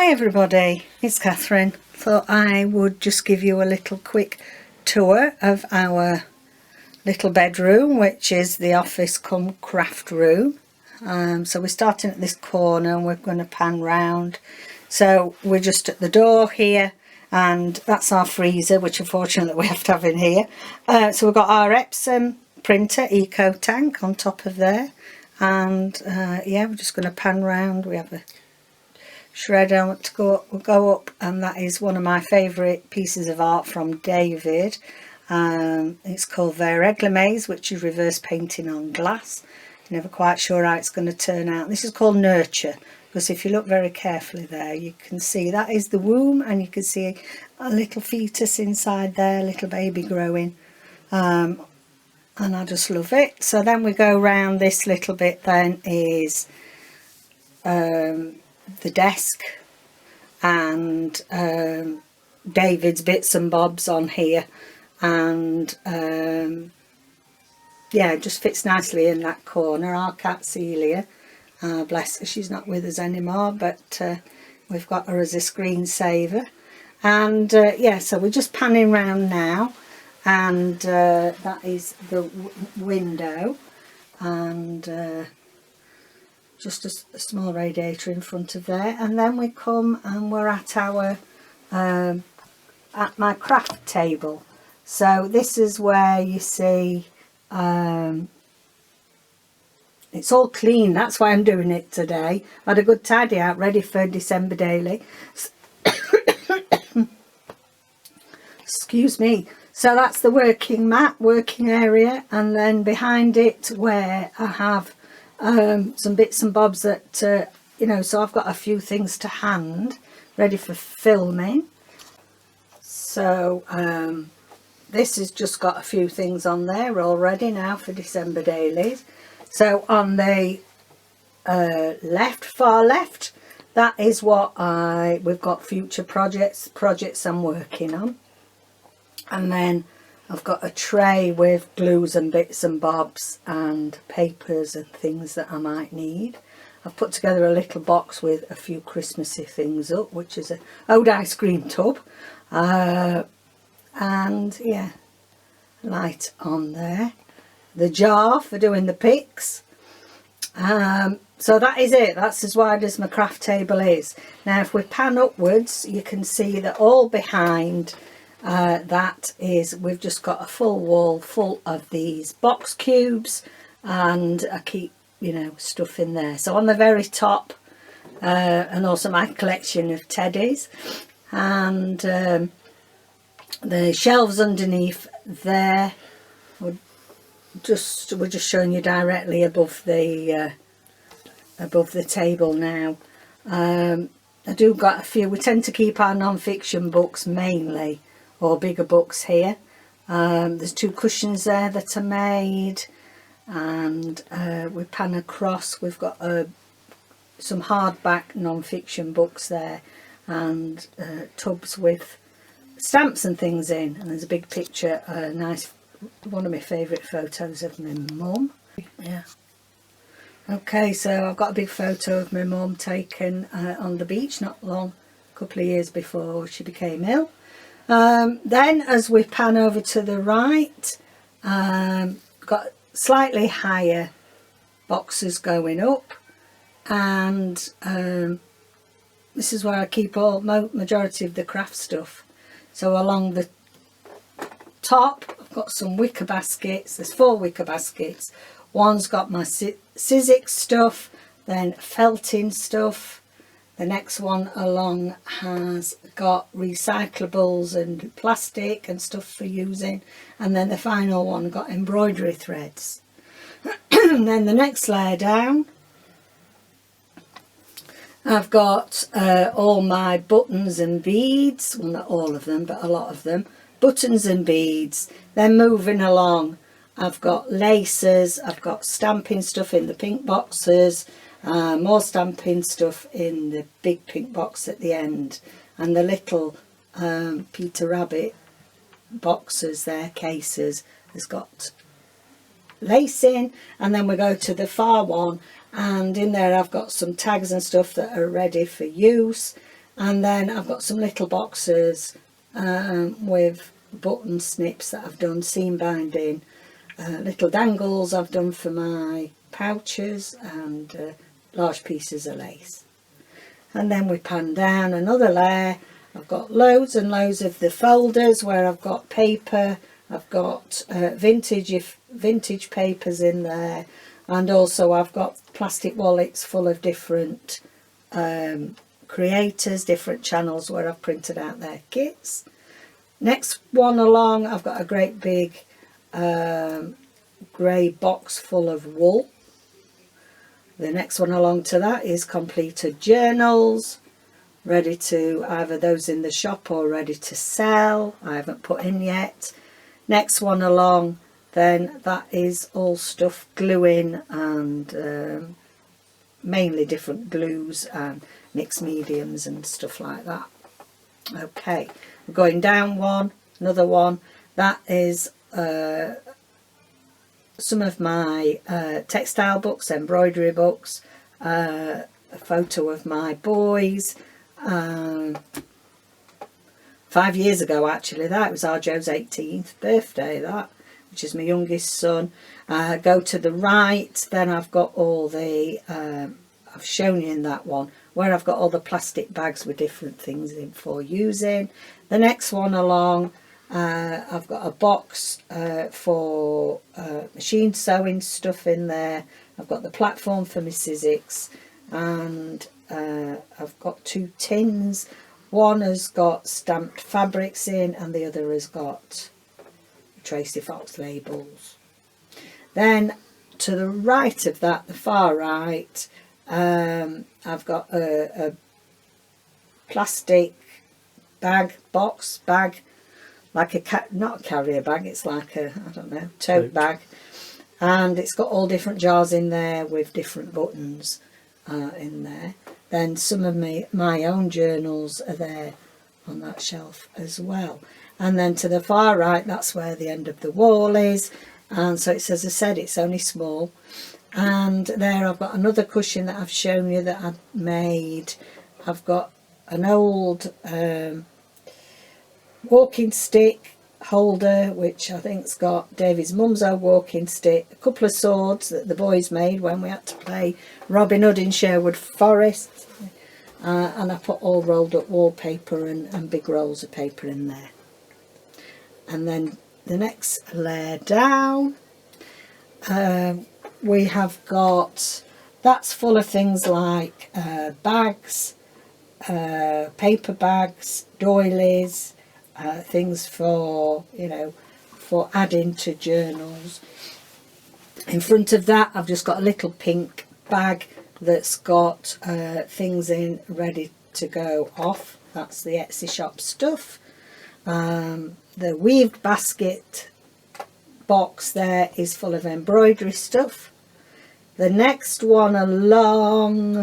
Hi everybody, it's Catherine. Thought I would just give you a little quick tour of our little bedroom, which is the office cum craft room. So we're starting at this corner and we're going to pan round. So we're just at the door here, and that's our freezer, which unfortunately we have to have in here. So we've got our Epsom printer eco tank on top of there, and yeah, we're just going to pan round. We have a shredder to go up, and that is one of my favourite pieces of art from David. It's called Verreglemés, which is reverse painting on glass. Never quite sure how it's going to turn out. This is called Nurture, because if you look very carefully there, you can see that is the womb, and you can see a little fetus inside there, little baby growing, and I just love it. So then we go round this little bit, then is the desk and David's bits and bobs on here, and yeah, it just fits nicely in that corner. Our cat Celia, bless her, she's not with us anymore, but we've got her as a screensaver. And yeah, so we're just panning round now, and that is the window, and just a small radiator in front of there. And then we come and we're at our at my craft table. So this is where you see it's all clean. That's why I'm doing it today. I had a good tidy out ready for December daily. Excuse me. So that's the working mat, working area, and then behind it where I have some bits and bobs that you know, so I've got a few things to hand ready for filming. So this has just got a few things on there already now for December dailies. So on the far left, that is what we've got future projects I'm working on. And then I've got a tray with glues and bits and bobs and papers and things that I might need. I've put together a little box with a few Christmassy things up, which is a old ice cream tub, and yeah, light on there, the jar for doing the picks. So that is it. That's as wide as my craft table is. Now if we pan upwards, you can see that all behind that is, we've just got a full wall full of these box cubes, and I keep, you know, stuff in there. So on the very top, and also my collection of teddies, and the shelves underneath there, we're just showing you directly above the table now. I do got a few. We tend to keep our non-fiction books mainly, or bigger books here. There's two cushions there that are made, and we pan across, we've got some hardback non-fiction books there, and tubs with stamps and things in, and there's a big picture, nice, one of my favourite photos of my mum. Yeah. Okay, so I've got a big photo of my mum taken on the beach not long, a couple of years before she became ill. Then as we pan over to the right, got slightly higher boxes going up, and this is where I keep majority of the craft stuff. So along the top I've got some wicker baskets. There's 4 wicker baskets. One's got my Sizzix stuff, then felting stuff. The next one along has got recyclables and plastic and stuff for using, and then the final one got embroidery threads. And then the next layer down, I've got all my buttons and beads, well not all of them but a lot of them, buttons and beads. Then moving along, I've got laces, I've got stamping stuff in the pink boxes, more stamping stuff in the big pink box at the end, and the little Peter Rabbit boxes there, cases, has got lace in. And then we go to the far one, and in there I've got some tags and stuff that are ready for use, And then I've got some little boxes with button snips that I've done, seam binding, little dangles I've done for my pouches, and large pieces of lace. And then we pan down another layer. I've got loads and loads of the folders where I've got paper, I've got vintage papers in there, and also I've got plastic wallets full of different creators, different channels where I've printed out their kits. Next one along, I've got a great big grey box full of wool. The next one along to that is completed journals, ready to either those in the shop or ready to sell. I haven't put in yet. Next one along, then that is all stuff gluing and mainly different glues and mixed mediums and stuff like that. Okay, we're going down one, another one. That is some of my textile books, embroidery books, a photo of my boys. 5 years ago actually, that was our Joe's 18th birthday, that, which is my youngest son. Go to the right, then I've got all the, I've shown you in that one, where I've got all the plastic bags with different things in for using. The next one along, I've got a box for machine sewing stuff in there. I've got the platform for my Sizzix, and I've got 2 tins. One has got stamped fabrics in and the other has got Tracy Fox labels. Then to the right of that, the far right, I've got a plastic bag, like a not a carrier bag, it's like a, I don't know, tote bag, and it's got all different jars in there with different buttons in there. Then some of my own journals are there on that shelf as well. And then to the far right, that's where the end of the wall is, and so it's, as I said, it's only small. And there I've got another cushion that I've shown you that I've made. I've got an old walking stick holder, which I think's got David's mum's old walking stick, a couple of swords that the boys made when we had to play Robin Hood in Sherwood Forest, and I put all rolled up wallpaper and big rolls of paper in there. And then the next layer down, we have got, that's full of things like bags, paper bags, doilies, things for, you know, for adding to journals. In front of that I've just got a little pink bag that's got things in ready to go off. That's the Etsy shop stuff. The weaved basket box there is full of embroidery stuff. The next one along,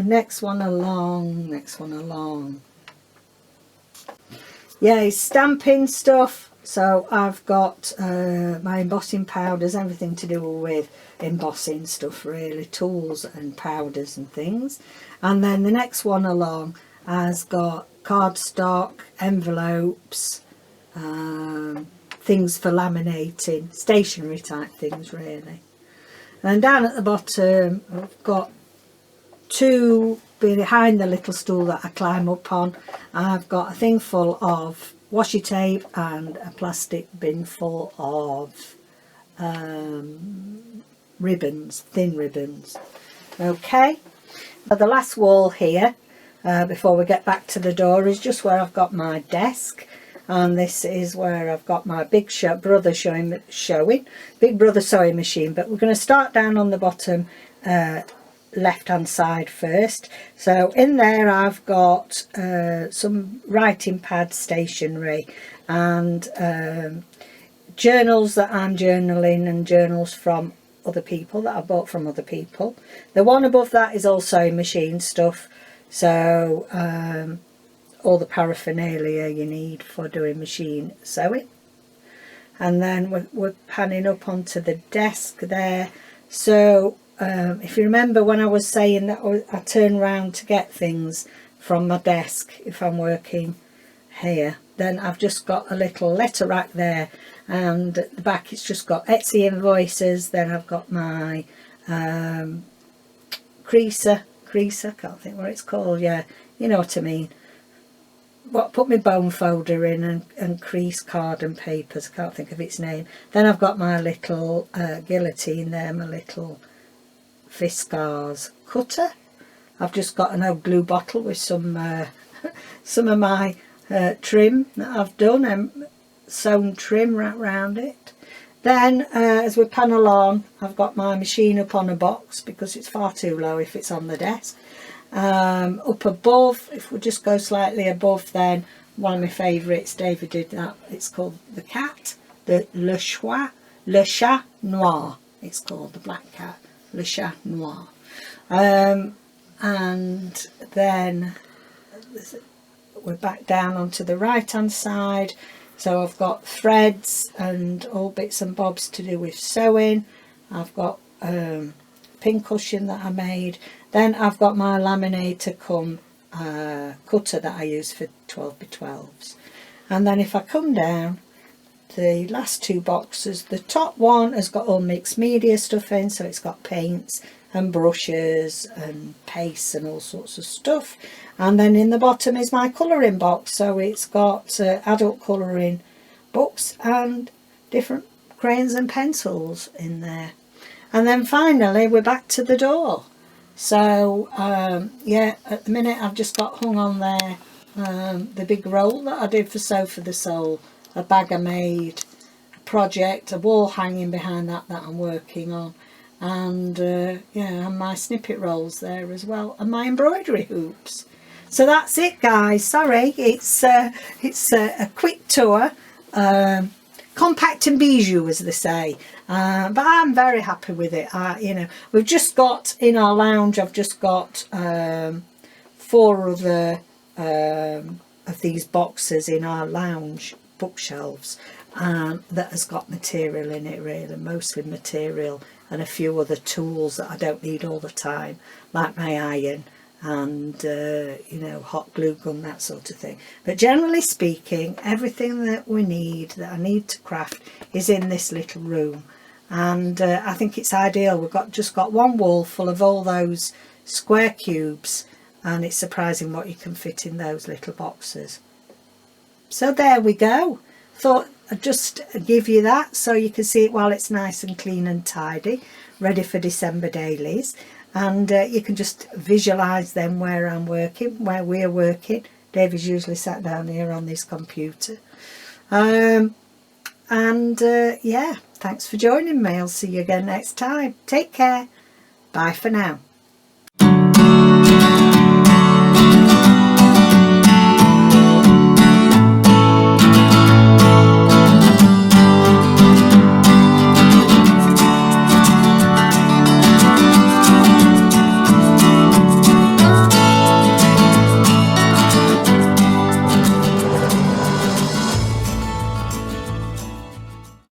yeah, is stamping stuff. So I've got my embossing powders, everything to do with embossing stuff really, tools and powders and things. And then the next one along has got cardstock, envelopes, things for laminating, stationery type things really. And down at the bottom I've got 2 behind the little stool that I climb up on. I've got a thing full of washi tape and a plastic bin full of ribbons, thin ribbons. Okay, so the last wall here before we get back to the door is just where I've got my desk, and this is where I've got my Big Brother Big Brother sewing machine. But we're going to start down on the bottom left hand side first. So in there I've got some writing pad stationery and journals that I'm journaling, and journals from other people that I bought from other people. The one above that is all sewing machine stuff, so all the paraphernalia you need for doing machine sewing. And then we're panning up onto the desk there. So if you remember when I was saying that I turn around to get things from my desk if I'm working here. Then I've just got a little letter rack there, and at the back it's just got Etsy invoices. Then I've got my creaser, can't think what it's called, yeah, you know what I mean. What, put my bone folder in and crease card and papers, I can't think of its name. Then I've got my little guillotine there, my little Fiskars cutter. I've just got an old glue bottle with some of my trim that I've done, and sewn trim wrapped around it. Then as we pan along, I've got my machine up on a box because it's far too low if it's on the desk. Up above, if we just go slightly above, then one of my favourites, David did that, it's called the cat, the Le Chat Noir, it's called, the black cat, Le Chat Noir. And then we're back down onto the right hand side, so I've got threads and all bits and bobs to do with sewing. I've got pin cushion that I made. Then I've got my laminator cum cutter that I use for 12x12s. And then if I come down, the last two boxes, the top one has got all mixed media stuff in, so it's got paints and brushes and pastes and all sorts of stuff. And then in the bottom is my colouring box, so it's got adult colouring books and different crayons and pencils in there. And then finally we're back to the door. So yeah, at the minute I've just got hung on there the big roll that I did for Sew for the Soul, a bag I made, a project, a wall hanging behind that I'm working on, and yeah, and my snippet rolls there as well, and my embroidery hoops. So that's it, guys. Sorry, it's a quick tour, compact and bijou, as they say, but I'm very happy with it. You know, we've just got in our lounge, I've just got 4 other of these boxes in our lounge bookshelves that has got material in it, really, mostly material, and a few other tools that I don't need all the time, like my iron and you know, hot glue gun, that sort of thing. But generally speaking, everything that we need, that I need to craft, is in this little room. And I think it's ideal. We've just got one wall full of all those square cubes, and it's surprising what you can fit in those little boxes. So there we go. Thought I'd just give you that so you can see it while it's nice and clean and tidy, ready for December dailies. And you can just visualise then where I'm working, where we're working. David's usually sat down here on this computer. Yeah, thanks for joining me. I'll see you again next time. Take care. Bye for now.